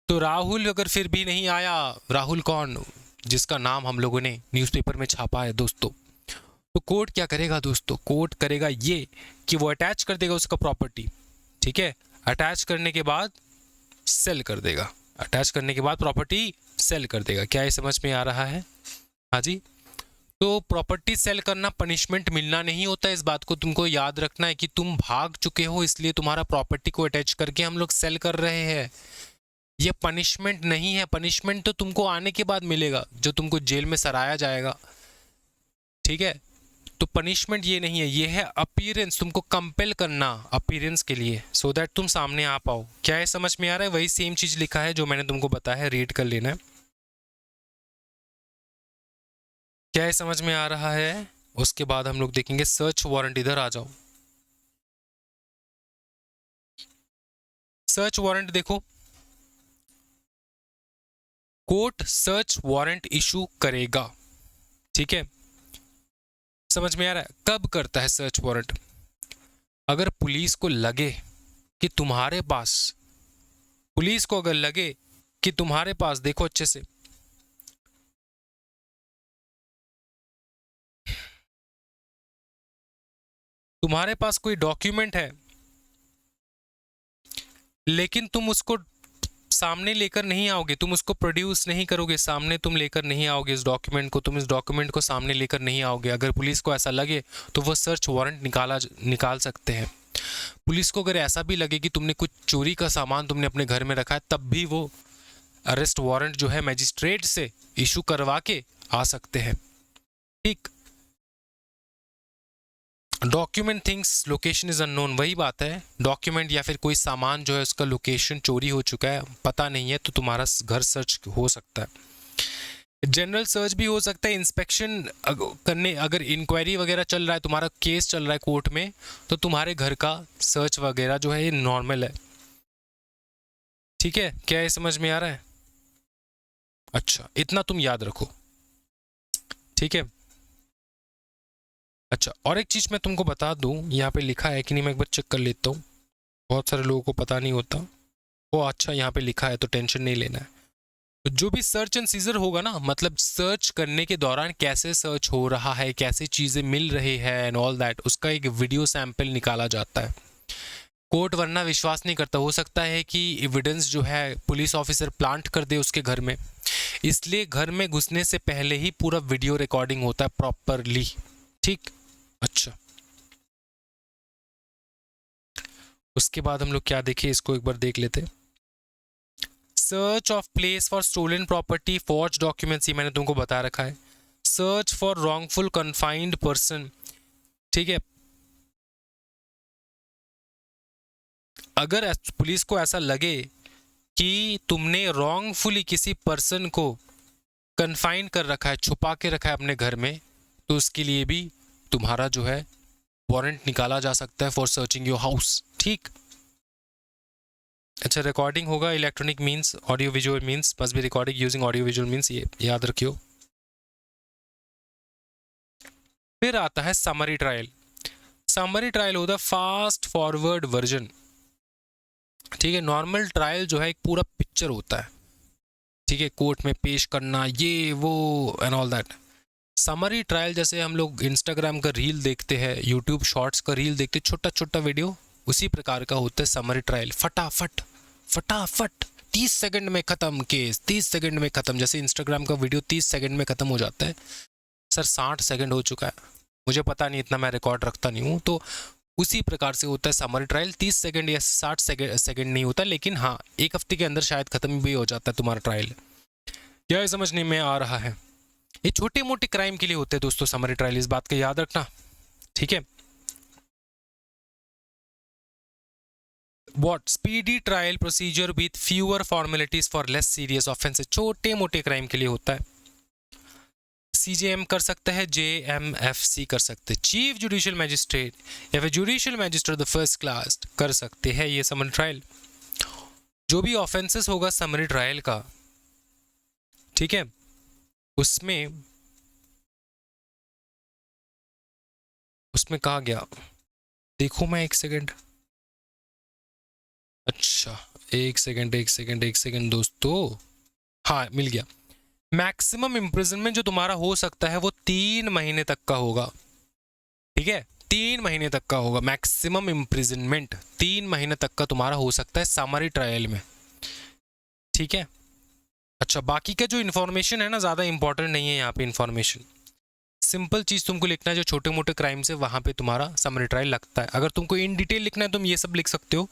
तो राहुल अगर फिर भी नहीं आया, राहुल कौन, जिसका नाम हम लोगों ने न्यूज़पेपर में छापा है दोस्तों, तो कोर्ट क्या करेगा दोस्तों, कोर्ट करेगा ये कि वो अटैच कर देगा उसका प्रॉपर्टी, ठीक है, अटैच करने के बाद सेल कर देगा, अटैच करने के बाद प्रॉपर्टी सेल कर देगा। क्या ये समझ में आ रहा है? हाँ जी। तो प्रॉपर्टी सेल करना पनिशमेंट मिलना नहीं होता, इस बात को तुमको याद रखना है कि तुम भाग चुके हो इसलिए तुम्हारा प्रॉपर्टी को अटैच करके हम लोग सेल कर रहे हैं, ये पनिशमेंट नहीं है। पनिशमेंट तो तुमको आने के बाद मिलेगा, जो तुमको जेल में सराया जाएगा, ठीक है, तो पनिशमेंट ये नहीं है, ये है अपीयरेंस, तुमको कंपेल करना अपीयरेंस के लिए, सो दैट तुम सामने आ पाओ। क्या है समझ में आ रहा है? वही सेम चीज लिखा है जो मैंने तुमको बताया है, रीड कर लेना है। क्या है समझ में आ रहा है? उसके बाद हम लोग देखेंगे सर्च वारंट। इधर आ जाओ, सर्च वारंट देखो, कोर्ट सर्च वारंट इशू करेगा, ठीक है, समझ में आ रहा है? कब करता है सर्च वारंट? अगर पुलिस को लगे कि तुम्हारे पास, पुलिस को अगर लगे कि तुम्हारे पास, देखो अच्छे से, तुम्हारे पास कोई डॉक्यूमेंट है लेकिन तुम उसको सामने लेकर नहीं आओगे, तुम उसको प्रोड्यूस नहीं करोगे, सामने तुम लेकर नहीं आओगे इस डॉक्यूमेंट को, तुम इस डॉक्यूमेंट को सामने लेकर नहीं आओगे, अगर पुलिस को ऐसा लगे तो वो सर्च वारंट निकाल सकते हैं। पुलिस को अगर ऐसा भी लगे कि तुमने कुछ चोरी का सामान तुमने अपने घर में रखा है, तब भी वो अरेस्ट वारंट जो है मैजिस्ट्रेट से इशू करवा के आ सकते हैं। ठीक, document things location is unknown, वही बात है, डॉक्यूमेंट या फिर कोई सामान जो है उसका लोकेशन चोरी हो चुका है, पता नहीं है, तो तुम्हारा घर सर्च हो सकता है। जनरल सर्च भी हो सकता है, इंस्पेक्शन करने, अगर इंक्वायरी वगैरह चल रहा है, तुम्हारा केस चल रहा है कोर्ट में, तो तुम्हारे घर का सर्च वगैरह जो है ये नॉर्मल है। ठीक है, क्या ये समझ में आ रहा है? अच्छा, इतना तुम याद रखो, ठीक है। अच्छा, और एक चीज़ मैं तुमको बता दूं, यहाँ पे लिखा है कि नहीं, मैं एक बार चेक कर लेता हूँ, बहुत सारे लोगों को पता नहीं होता। वो अच्छा, यहाँ पे लिखा है तो टेंशन नहीं लेना है। तो जो भी सर्च एंड सीजर होगा ना, मतलब सर्च करने के दौरान कैसे सर्च हो रहा है, कैसे चीज़ें मिल रही है एंड ऑल दैट, उसका एक वीडियो सैंपल निकाला जाता है। कोर्ट वरना विश्वास नहीं करता, हो सकता है कि एविडेंस जो है पुलिस ऑफिसर प्लांट कर दे उसके घर में, इसलिए घर में घुसने से पहले ही पूरा वीडियो रिकॉर्डिंग होता है प्रॉपरली। ठीक, अच्छा, उसके बाद हम लोग क्या देखें, इसको एक बार देख लेते। Search of place for stolen property, forge documents, ये मैंने तुमको बता रखा है। Search for wrongful confined person, ठीक है, अगर पुलिस को ऐसा लगे कि तुमने रॉन्गफुली किसी पर्सन को कन्फाइंड कर रखा है, छुपा के रखा है अपने घर में, तो उसके लिए भी तुम्हारा जो है वारंट निकाला जा सकता है फॉर सर्चिंग योर हाउस। ठीक, अच्छा, रिकॉर्डिंग होगा electronic means, audio visual means, must be recording using audio visual means, ये याद रखियो। फिर आता है समरी ट्रायल। समरी ट्रायल होता है फास्ट फॉरवर्ड वर्जन, ठीक है। नॉर्मल ट्रायल जो है एक पूरा पिक्चर होता है, ठीक है, कोर्ट में पेश करना, ये वो and all that. Summary trial जैसे हम लोग इंस्टाग्राम का रील देखते हैं, यूट्यूब शॉर्ट्स का रील देखते हैं, छोटा छोटा वीडियो, उसी प्रकार का होता है समरी ट्रायल। फटाफट फटाफट 30 सेकंड में खत्म केस, 30 सेकंड में खत्म। जैसे इंस्टाग्राम का वीडियो 30 सेकंड में खत्म हो जाता है, सर 60 सेकंड हो चुका है, मुझे पता नहीं, इतना मैं रिकॉर्ड रखता नहीं हूँ, तो उसी प्रकार से होता है समरी ट्रायल। 30 सेकंड या 60 सेकंड नहीं होता, लेकिन हाँ, एक हफ्ते के अंदर शायद खत्म भी हो जाता है तुम्हारा ट्रायल। क्या समझने में आ रहा है? ये छोटे मोटे क्राइम के लिए होते हैं दोस्तों समरी ट्रायल, इस बात का याद रखना, ठीक है। What speedy trial procedure with fewer formalities for less serious offenses, छोटे मोटे क्राइम के लिए होता है। CJM कर सकता है, JMFC कर सकते हैं, चीफ जुडिशियल मैजिस्ट्रेट या फिर judicial magistrate the first class कर सकते हैं ये समरी ट्रायल। जो भी ऑफेंसेस होगा समरी ट्रायल का, ठीक है, उसमें कहा गया, देखो मैं एक सेकंड, अच्छा एक सेकंड दोस्तों, हाँ मिल गया। मैक्सिमम इम्प्रिजनमेंट जो तुम्हारा हो सकता है वो 3 महीने तक का होगा, ठीक है, 3 महीने तक का होगा मैक्सिमम इम्प्रिजनमेंट, 3 महीने तक का तुम्हारा हो सकता है समरी ट्रायल में, ठीक है। अच्छा, बाकी का जो इन्फॉर्मेशन है ना, ज़्यादा इंपॉर्टेंट नहीं है यहाँ पे इन्फॉर्मेशन, सिंपल चीज़ तुमको लिखना है जो छोटे मोटे क्राइम से वहाँ पे तुम्हारा समरी ट्रायल लगता है। अगर तुमको इन डिटेल लिखना है तुम ये सब लिख सकते हो।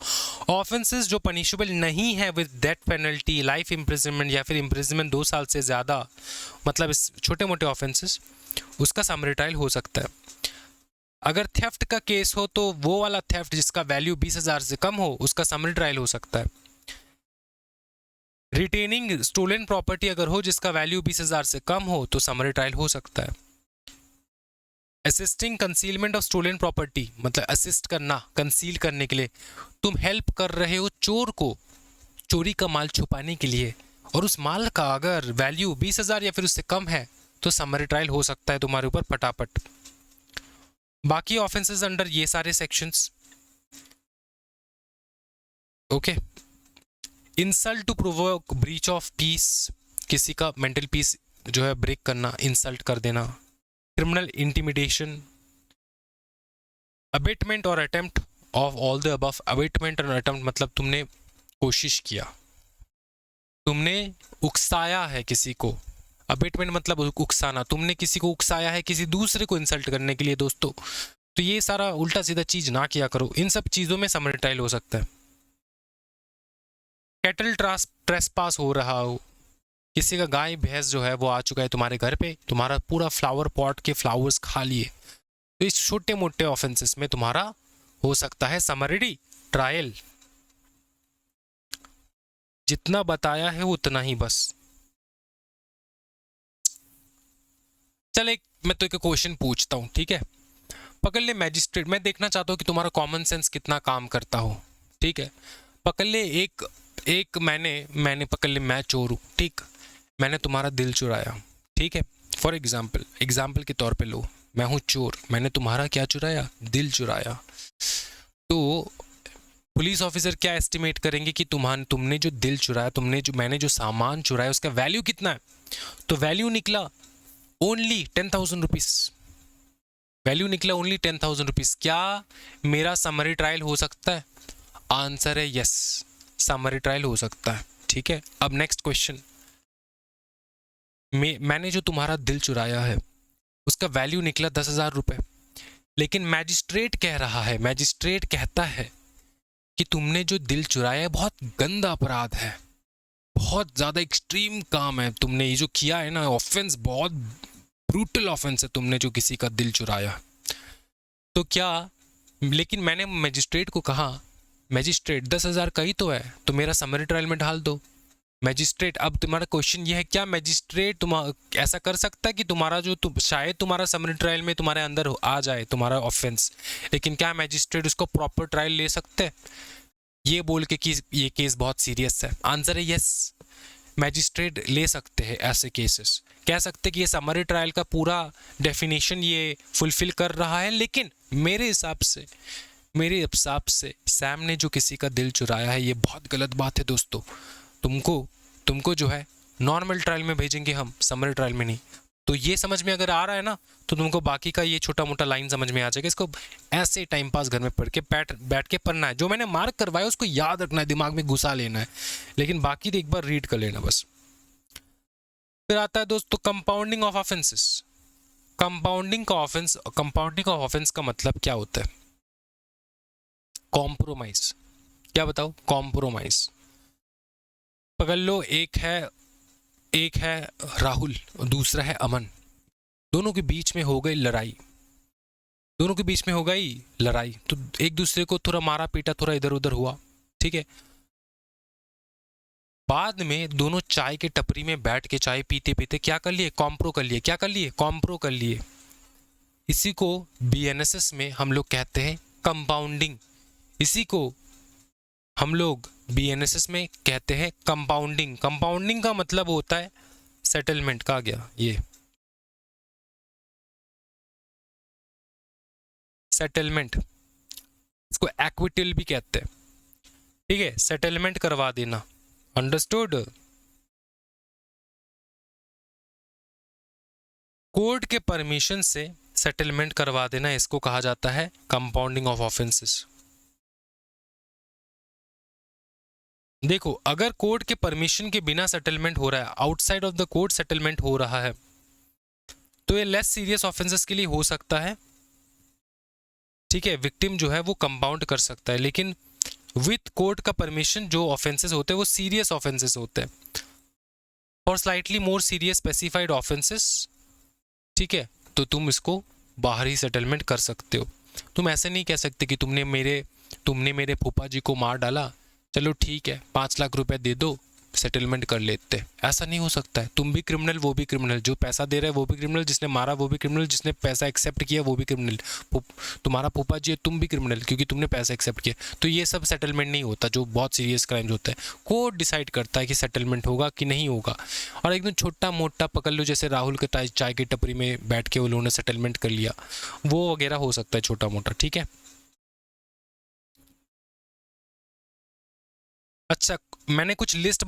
ऑफेंसेस जो पनिशेबल नहीं है with death penalty, life imprisonment या फिर इम्प्रिजनमेंट 2 साल से ज़्यादा, मतलब इस छोटे मोटे ऑफेंसेस, उसका समरी ट्रायल हो सकता है। अगर थेफ्ट का केस हो तो वो वाला थेफ्ट जिसका वैल्यू 20,000 से कम हो, उसका समरी ट्रायल हो सकता है। रिटेनिंग स्टोलन प्रॉपर्टी अगर हो जिसका वैल्यू 20,000 से कम हो तो समरी ट्रायल हो सकता है। Assisting concealment of stolen property, मतलब असिस्ट करना, कंसील करने के लिए, तुम हेल्प कर रहे हो चोर को चोरी का माल छुपाने के लिए, और उस माल का अगर वैल्यू 20,000 या फिर उससे कम है तो समरी ट्रायल हो सकता है तुम्हारे ऊपर फटाफट। बाकी ऑफेंसेस अंडर ये सारे sections, okay. Insult to provoke breach of peace, किसी का मेंटल पीस जो है ब्रेक करना, इंसल्ट कर देना। क्रिमिनल इंटिमिडेशन, अबेटमेंट और attempt of all the above. Abetment और अटेम्प्ट मतलब तुमने कोशिश किया, तुमने उकसाया है किसी को। अबेटमेंट मतलब उकसाना, तुमने किसी को उकसाया है किसी दूसरे को इंसल्ट करने के लिए दोस्तों। तो ये सारा उल्टा सीधा चीज ना किया करो, इन सब चीजों में समरी ट्रायल हो सकता है। कैटल ट्रेसपास हो रहा हो, किसी का गाय भैंस जो है वो आ चुका है तुम्हारे घर पे, तुम्हारा पूरा फ्लावर पॉट के फ्लावर्स खा लिए, तो इस छोटे मोटे ऑफेंसेस में तुम्हारा हो सकता है समरी ट्रायल। जितना बताया है उतना ही बस। चल एक मैं तो एक क्वेश्चन पूछता हूं, ठीक है। पकड़ ले मैजिस्ट्रेट, मैं देखना चाहता हूं कि तुम्हारा कॉमन सेंस कितना काम करता हो, ठीक है। पकड़ ले एक मैंने पकड़ ले, मैं चोर हूं, ठीक। मैंने तुम्हारा दिल चुराया, ठीक है। फॉर एग्जाम्पल के तौर पे लो, मैं हूं चोर, मैंने तुम्हारा क्या चुराया, दिल चुराया। तो पुलिस ऑफिसर क्या एस्टिमेट करेंगे कि तुमने जो दिल चुराया, मैंने जो सामान चुराया उसका वैल्यू कितना है। तो वैल्यू निकला ओनली 10,000 रुपीज। वैल्यू निकला ओनली 10,000 रुपीज। क्या मेरा समरी ट्रायल हो सकता है? आंसर है यस, समरी ट्रायल हो सकता है, ठीक है। अब नेक्स्ट क्वेश्चन, मैंने जो तुम्हारा दिल चुराया है उसका वैल्यू निकला 10,000 रुपए, लेकिन मैजिस्ट्रेट कहता है कि तुमने जो दिल चुराया है बहुत गंदा अपराध है, बहुत ज्यादा एक्सट्रीम काम है, तुमने ये जो किया है ना ऑफेंस, बहुत ब्रूटल ऑफेंस है, तुमने जो किसी का दिल चुराया। तो क्या, लेकिन मैंने मैजिस्ट्रेट को कहा, मैजिस्ट्रेट 10,000 का ही तो है, तो मेरा समरी ट्रायल में ढाल दो। मैजिस्ट्रेट, अब तुम्हारा क्वेश्चन ये है, क्या मैजिस्ट्रेट ऐसा कर सकता है कि तुम्हारा जो शायद तुम्हारा समरी ट्रायल में तुम्हारे अंदर आ जाए तुम्हारा ऑफेंस, लेकिन क्या मैजिस्ट्रेट उसको प्रॉपर ट्रायल ले सकते हैं ये बोल के कि ये केस बहुत सीरियस है? आंसर है यस, मैजिस्ट्रेट ले सकते हैं ऐसे केसेस, कह सकते कि ये समरी ट्रायल का पूरा डेफिनेशन ये फुलफिल कर रहा है। लेकिन मेरे हिसाब से सैम ने जो किसी का दिल चुराया है ये बहुत गलत बात है दोस्तों। तुमको जो है नॉर्मल ट्रायल में भेजेंगे हम, समरी ट्रायल में नहीं। तो ये समझ में अगर आ रहा है ना, तो तुमको बाकी का ये छोटा मोटा लाइन समझ में आ जाएगा। इसको ऐसे टाइम पास घर में पढ़ के बैठ के पढ़ना है, जो मैंने मार्क करवाया उसको याद रखना है, दिमाग में घुसा लेना है, लेकिन बाकी एक बार रीड कर लेना बस। फिर आता है दोस्तों compounding of offences. Compounding of offence का मतलब क्या होता है? कॉम्प्रोमाइज। क्या बताओ? कॉम्प्रोमाइज। पकड़ लो, एक है राहुल और दूसरा है अमन, दोनों के बीच में हो गई लड़ाई, तो एक दूसरे को थोड़ा मारा पीटा, थोड़ा इधर उधर हुआ, ठीक है। बाद में दोनों चाय के टपरी में बैठ के चाय पीते पीते क्या कर लिए? कॉम्प्रो कर लिए। इसी को बीएनएसएस में हम लोग कहते हैं कंपाउंडिंग। इसी को हम लोग बीएनएसएस में कहते हैं कंपाउंडिंग। कंपाउंडिंग का मतलब होता है सेटलमेंट का, गया ये सेटलमेंट, इसको एक्विटल भी कहते हैं, ठीक है। सेटलमेंट करवा देना, अंडरस्टूड। कोर्ट के परमिशन से सेटलमेंट करवा देना, इसको कहा जाता है कंपाउंडिंग ऑफ ऑफेंसेस। देखो, अगर कोर्ट के परमिशन के बिना सेटलमेंट हो रहा है, outside of the court settlement हो रहा है, तो ये लेस सीरियस ऑफेंसेस के लिए हो सकता है, ठीक है। विक्टिम जो है वो कंपाउंड कर सकता है, लेकिन विथ कोर्ट का परमिशन जो ऑफेंसेस होते हैं वो सीरियस ऑफेंसेस होते हैं, और slightly more serious specified offences, ठीक है। तो तुम इसको बाहर ही सेटलमेंट कर सकते हो। तुम ऐसे नहीं कह सकते कि तुमने मेरे फूफा जी को मार डाला, चलो ठीक है 5 लाख रुपए दे दो, सेटलमेंट कर लेते। ऐसा नहीं हो सकता है। तुम भी क्रिमिनल, वो भी क्रिमिनल, जो पैसा दे रहा है वो भी क्रिमिनल, जिसने मारा वो भी क्रिमिनल, जिसने पैसा एक्सेप्ट किया वो भी क्रिमिनल। तुम्हारा फूफा जी है, तुम भी क्रिमिनल, क्योंकि तुमने पैसा एक्सेप्ट किया। तो ये सब सेटलमेंट नहीं होता, जो बहुत सीरियस क्राइम्स होते हैं। कोर्ट डिसाइड करता है कि सेटलमेंट होगा कि नहीं होगा। और एकदम छोटा मोटा पकड़ लो, जैसे राहुल के चाय की टपरी में बैठ के उन्होंने सेटलमेंट कर लिया, वो वगैरह हो सकता है छोटा मोटा, ठीक है। अच्छा, मैंने कुछ लिस्ट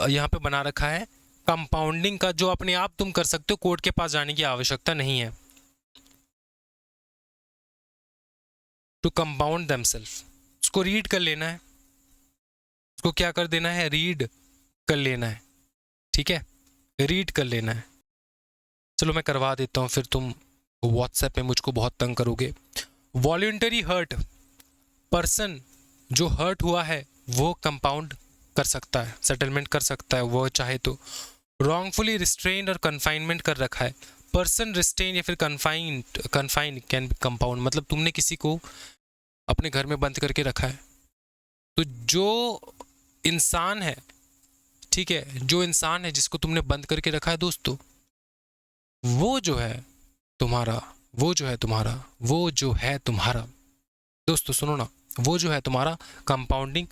यहाँ पे बना रखा है कंपाउंडिंग का, जो अपने आप तुम कर सकते हो, कोर्ट के पास जाने की आवश्यकता नहीं है। टू कंपाउंड देमसेल्फ, उसको रीड कर लेना है, उसको क्या कर देना है, रीड कर लेना है, ठीक है, रीड कर लेना है। चलो मैं करवा देता हूँ, फिर तुम व्हाट्सएप पे मुझको बहुत तंग करोगे। वॉलंटरी हर्ट, पर्सन जो हर्ट हुआ है वो कंपाउंड कर सकता है, सेटलमेंट कर सकता है वो चाहे तो। रॉन्गफुली रिस्ट्रेन और कन्फाइनमेंट कर रखा है, पर्सन रिस्ट्रेन या फिर कन्फाइन कैन बी कंपाउंड, मतलब तुमने किसी को अपने घर में बंद करके रखा है। तो जो इंसान है, ठीक है, जो इंसान है जिसको तुमने बंद करके रखा है दोस्तों, वो जो है तुम्हारा, वो जो है तुम्हारा, वो जो है तुम्हारा, दोस्तों सुनो ना, वो जो है तुम्हारा कंपाउंडिंग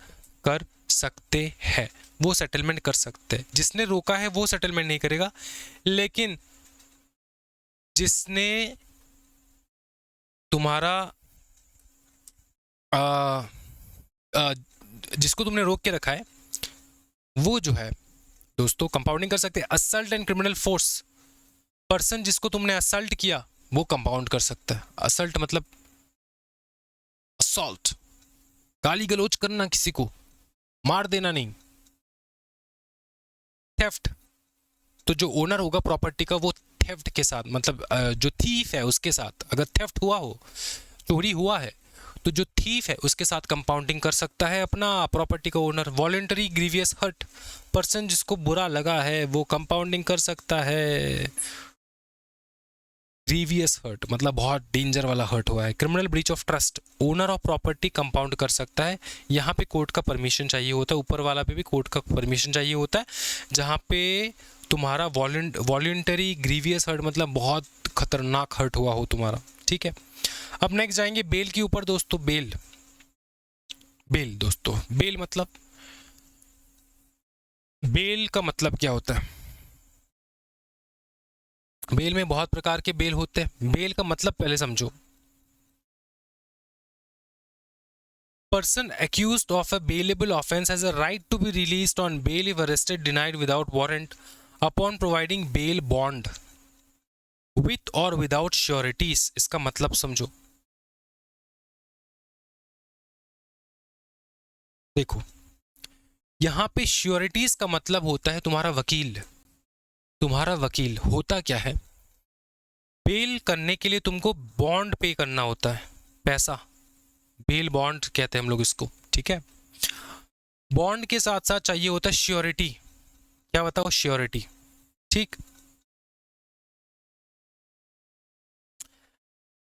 कर सकते हैं, वो सेटलमेंट कर सकते हैं। जिसने रोका है वो सेटलमेंट नहीं करेगा, लेकिन जिसने तुम्हारा जिसको तुमने रोक के रखा है वो जो है दोस्तों कंपाउंडिंग कर सकते हैं। Assault and criminal force, person जिसको तुमने असल्ट किया वो कंपाउंड कर सकता है। असल्ट मतलब असॉल्ट, गाली गलोच करना, किसी को मार देना नहीं। थेफ्ट, तो जो ओनर होगा प्रॉपर्टी का वो थेफ्ट के साथ, मतलब जो थीफ है उसके साथ अगर थेफ्ट हुआ हो, चोरी हुआ है, तो जो थीफ है उसके साथ कंपाउंडिंग कर सकता है अपना प्रॉपर्टी का owner. Voluntary grievous hurt, person जिसको बुरा लगा है वो कंपाउंडिंग कर सकता है। ग्रीवियस हर्ट मतलब बहुत डेंजर वाला हर्ट हुआ है। Criminal breach of trust, owner of property compound कर सकता है, यहाँ पे कोर्ट का परमिशन चाहिए होता है, ऊपर वाला पे भी कोर्ट का परमिशन चाहिए होता है। जहाँ पे तुम्हारा वॉलंटरी ग्रीवियस हर्ट मतलब बहुत खतरनाक हर्ट हुआ हो तुम्हारा, ठीक है। अब नेक्स्ट जाएंगे बेल के ऊपर दोस्तों। बेल, बेल दोस्तों, बेल मतलब, बेल का मतलब क्या होता है? बेल में बहुत प्रकार के बेल होते हैं। बेल का मतलब पहले समझो। Person accused of a bailable offense has a right to be released on bail if arrested, denied without warrant, upon providing bail bond with or without sureties। इसका मतलब समझो। देखो, यहाँ पे श्योरिटीज का मतलब होता है तुम्हारा वकील। तुम्हारा वकील होता क्या है, बेल करने के लिए तुमको बॉन्ड पे करना होता है, पैसा, बेल बॉन्ड कहते हैं हम लोग इसको, ठीक है। बॉन्ड के साथ साथ चाहिए होता है श्योरिटी। क्या बताओ? श्योरिटी, ठीक।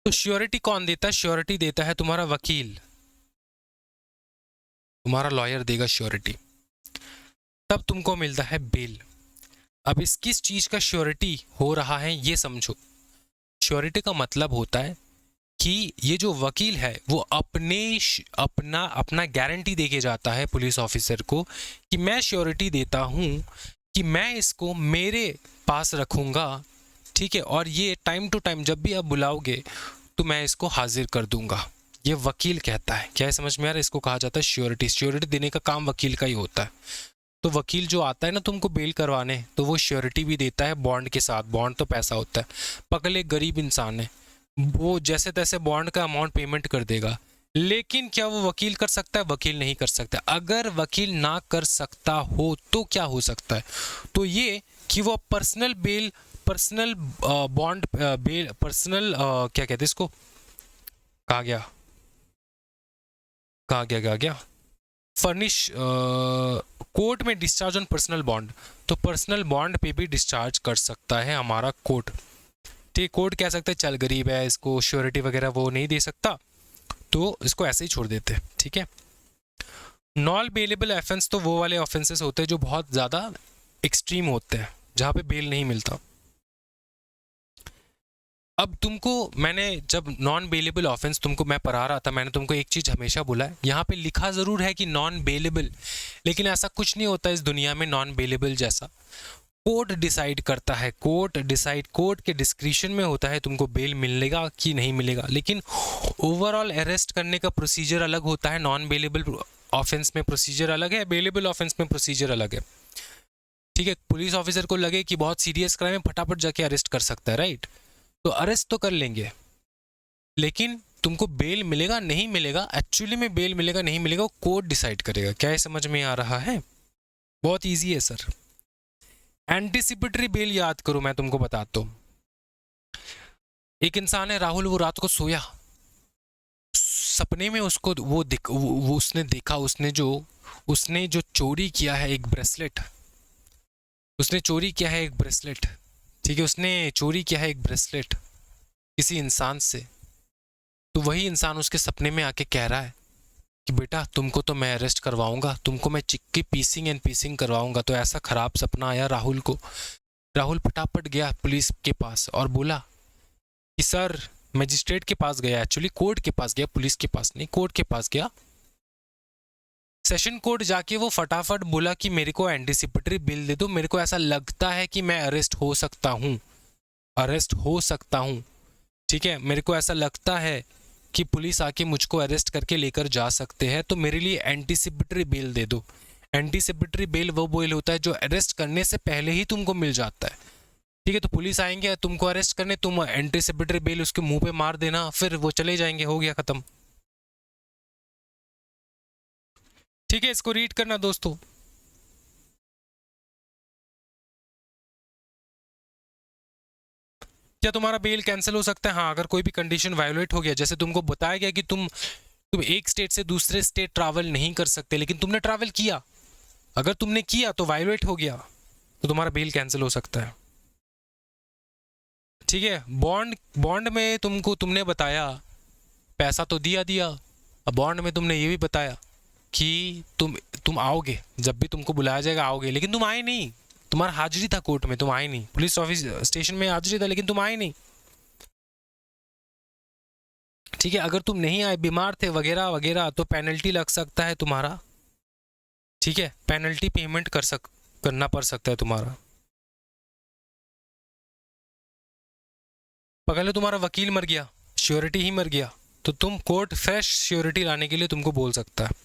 तो श्योरिटी कौन देता है? श्योरिटी देता है तुम्हारा वकील, तुम्हारा लॉयर देगा श्योरिटी, तब तुमको मिलता है बेल। अब इस किस चीज का श्योरिटी हो रहा है ये समझो। श्योरिटी का मतलब होता है कि ये जो वकील है वो अपना गारंटी देके जाता है पुलिस ऑफिसर को कि मैं श्योरिटी देता हूं कि मैं इसको मेरे पास रखूंगा, ठीक है, और ये टाइम टू टाइम जब भी आप बुलाओगे तो मैं इसको हाजिर कर दूंगा। ये वकील कहता है। क्या है, समझ में आ रहा है? इसको कहा जाता है श्योरिटी। श्योरिटी देने का काम वकील का ही होता है। तो वकील जो आता है ना तुमको बेल करवाने, तो वो श्योरिटी भी देता है बॉन्ड के साथ। बॉन्ड तो पैसा होता है। पकड़ एक गरीब इंसान है, वो जैसे तैसे बॉन्ड का अमाउंट पेमेंट कर देगा, लेकिन क्या वो वकील कर सकता है? वकील नहीं कर सकता। अगर वकील ना कर सकता हो तो क्या हो सकता है? तो ये कि वो personal bail, personal bond bail, personal क्या कहते हैं इसको, कहा गया फर्निश कोर्ट में डिस्चार्ज ऑन पर्सनल बॉन्ड। तो पर्सनल बॉन्ड पे भी डिस्चार्ज कर सकता है हमारा कोर्ट, ठीक। कोर्ट कह सकता है चल गरीब है, इसको श्योरिटी वगैरह वो नहीं दे सकता, तो इसको ऐसे ही छोड़ देते हैं, ठीक है। नॉन बेलेबल ऑफेंस तो वो वाले ऑफेंसेस होते हैं जो बहुत ज़्यादा एक्सट्रीम होते हैं, जहाँ पे बेल नहीं मिलता। अब तुमको मैंने जब नॉन बेलेबल ऑफेंस तुमको मैं पढ़ा रहा था, मैंने तुमको एक चीज़ हमेशा बोला है, यहाँ पे लिखा ज़रूर है कि नॉन बेलेबल, लेकिन ऐसा कुछ नहीं होता इस दुनिया में नॉन बेलेबल जैसा। कोर्ट डिसाइड करता है, कोर्ट के डिस्क्रिप्शन में होता है तुमको बेल मिलेगा कि नहीं मिलेगा। लेकिन ओवरऑल अरेस्ट करने का प्रोसीजर अलग होता है नॉन बेलेबल ऑफेंस में प्रोसीजर अलग है, बेलेबल ऑफेंस में प्रोसीजर अलग है। ठीक है, पुलिस ऑफिसर को लगे कि बहुत सीरियस क्राइम है, फटाफट जाके अरेस्ट कर सकता है, राइट? तो अरेस्ट तो कर लेंगे, लेकिन तुमको बेल मिलेगा नहीं मिलेगा, एक्चुअली में बेल मिलेगा नहीं मिलेगा वो कोर्ट डिसाइड करेगा। क्या ये समझ में आ रहा है? बहुत ईजी है सर। एंटीसिपेटरी बेल याद करो, मैं तुमको बताता हूँ। एक इंसान है राहुल, वो रात को सोया, सपने में उसको वो उसने देखा, उसने जो चोरी किया है एक ब्रेसलेट, उसने चोरी किया है एक ब्रेसलेट, ठीक है, उसने चोरी किया है एक ब्रेसलेट किसी इंसान से। तो वही इंसान उसके सपने में आके कह रहा है कि बेटा तुमको तो मैं अरेस्ट करवाऊंगा, तुमको मैं चिक्की पीसिंग एंड पीसिंग करवाऊंगा। तो ऐसा खराब सपना आया राहुल को। राहुल फटाफट गया पुलिस के पास और बोला कि सर, मजिस्ट्रेट के पास गया, एक्चुअली कोर्ट के पास गया, पुलिस के पास नहीं, कोर्ट के पास गया। सेशन कोर्ट जाके वो फटाफट बोला कि मेरे को एंटीसिपेटरी बिल दे दो, मेरे को ऐसा लगता है कि मैं अरेस्ट हो सकता हूँ, अरेस्ट हो सकता हूँ। ठीक है, मेरे को ऐसा लगता है कि पुलिस आके मुझको अरेस्ट करके लेकर जा सकते हैं, तो मेरे लिए एंटीसिपेटरी बेल दे दो। एंटीसिपेटरी बेल वो बेल होता है जो अरेस्ट करने से पहले ही तुमको मिल जाता है। ठीक है, तो पुलिस आएंगे तुमको अरेस्ट करने, तुम एंटीसिपेटरी बेल उसके मुंह पे मार देना, फिर वो चले जाएंगे, हो गया खत्म। ठीक है, इसको रीड करना दोस्तों। क्या तुम्हारा बेल कैंसिल हो सकता है? हाँ, अगर कोई भी कंडीशन वायोलेट हो गया, जैसे तुमको बताया गया कि तुम एक स्टेट से दूसरे स्टेट ट्रैवल नहीं कर सकते, लेकिन तुमने ट्रैवल किया, अगर तुमने किया तो वायोलेट हो गया, तो तुम्हारा बेल कैंसिल हो सकता है। ठीक है, बॉन्ड में तुमने बताया पैसा तो दिया, अब बॉन्ड में तुमने ये भी बताया कि तुम आओगे, जब भी तुमको बुलाया जाएगा आओगे, लेकिन तुम आए नहीं, तुम्हारा हाजिरी था कोर्ट में, तुम आए नहीं, पुलिस ऑफिस स्टेशन में हाजिरी था, लेकिन तुम आए नहीं। ठीक है, अगर तुम नहीं आए, बीमार थे वगैरह वगैरह, तो पेनल्टी लग सकता है तुम्हारा। ठीक है, पेनल्टी पेमेंट करना पड़ सकता है तुम्हारा। पकड़ लो तुम्हारा वकील मर गया, श्योरिटी ही मर गया, तो तुम कोर्ट फ्रेश श्योरिटी लाने के लिए तुमको बोल सकता है।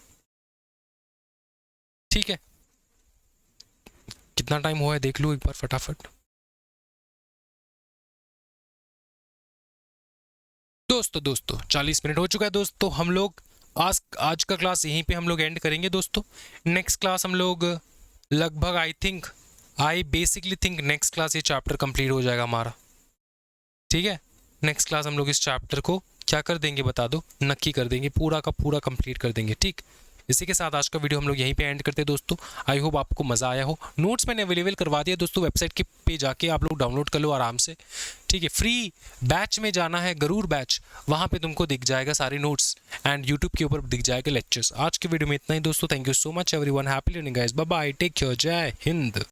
ठीक है, कितना टाइम हुआ है देख लो एक बार फटाफट। दोस्तों 40 मिनट हो चुका है दोस्तों। हम लोग आज का क्लास यहीं पे हम लोग एंड करेंगे दोस्तों। नेक्स्ट क्लास हम लोग लगभग I basically think next class ये चैप्टर कंप्लीट हो जाएगा हमारा। ठीक है, नेक्स्ट क्लास हम लोग इस चैप्टर को क्या कर देंगे बता दो, नक्की कर देंगे, पूरा का पूरा कंप्लीट कर देंगे। ठीक, इसी के साथ आज का वीडियो हम लोग यहीं पे एंड करते हैं दोस्तों। आई होप आपको मज़ा आया हो। नोट्स मैंने अवेलेबल करवा दिया दोस्तों, वेबसाइट के पे जाके आप लोग डाउनलोड कर लो आराम से। ठीक है, फ्री बैच में जाना है, गरूर बैच, वहाँ पे तुमको दिख जाएगा सारे नोट्स एंड यूट्यूब के ऊपर दिख जाएगा लेक्चर्स। आज के वीडियो में इतना ही दोस्तों। Thank you so much everyone, happy learning guys, bye bye, take care, जय हिंद।